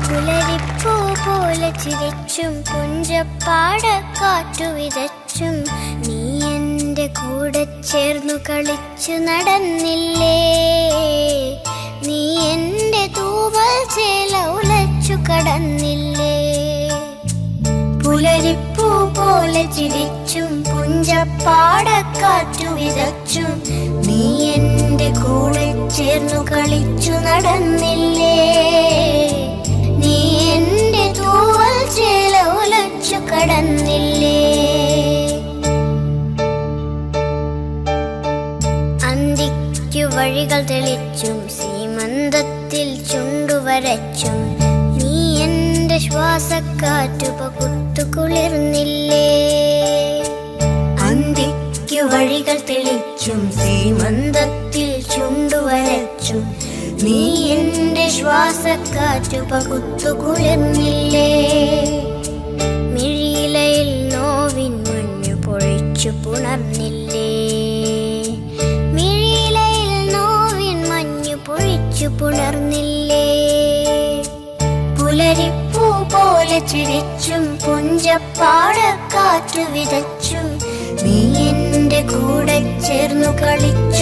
പുലരിപ്പൂ പോലെ ചിരിച്ചും പുഞ്ചപ്പാടക്കാറ്റു വിതച്ചും നീ എൻ്റെ കൂടെ ചേർന്നു കളിച്ചു നടന്നില്ലേ. നീ എൻ്റെ തൂവൽ ചേല ഉലച്ചു കടന്നില്ലേ. പുലരിപ്പൂ പോലെ ചിരിച്ചും പുഞ്ചപ്പാടക്കാറ്റു വിതച്ചും നീ എൻ്റെ കൂടെ ചേർന്നു കളിച്ചു നടന്നില്ലേ. നീ എൻ്റെ തൂവൽ ചേല ഉലച്ചു കടന്നില്ലേ. അന്തിക്കു വഴികൾ തെളിച്ചും സീമന്തത്തിൽ ചുണ്ടുവരച്ചും നീ എൻ്റെ ശ്വാസക്കാറ്റു പകുത്തു കുളിർന്നില്ലേ. അന്തിക്കു വഴികൾ തെളിച്ചും സീമന്തത്തിൽ ചുണ്ടുവരച്ചും നീ എൻ്റെ ശ്വാസക്കാറ്റു പകുത്തു കുളിർന്നില്ലേ. മിഴിയിലയിൽ നോവിൻ മഞ്ഞു പൊഴിച്ചു പുണർന്നില്ലേ. മിഴിയിലയിൽ നോവിൻ മഞ്ഞു പൊഴിച്ചു പുണർന്നില്ലേ. പുലരിപ്പൂ പോലെ ചിരിച്ചും പുഞ്ചപ്പാടക്കാറ്റു വിതച്ചും നീ എൻ്റെ കൂടെ ചേർന്നു കളിച്ചു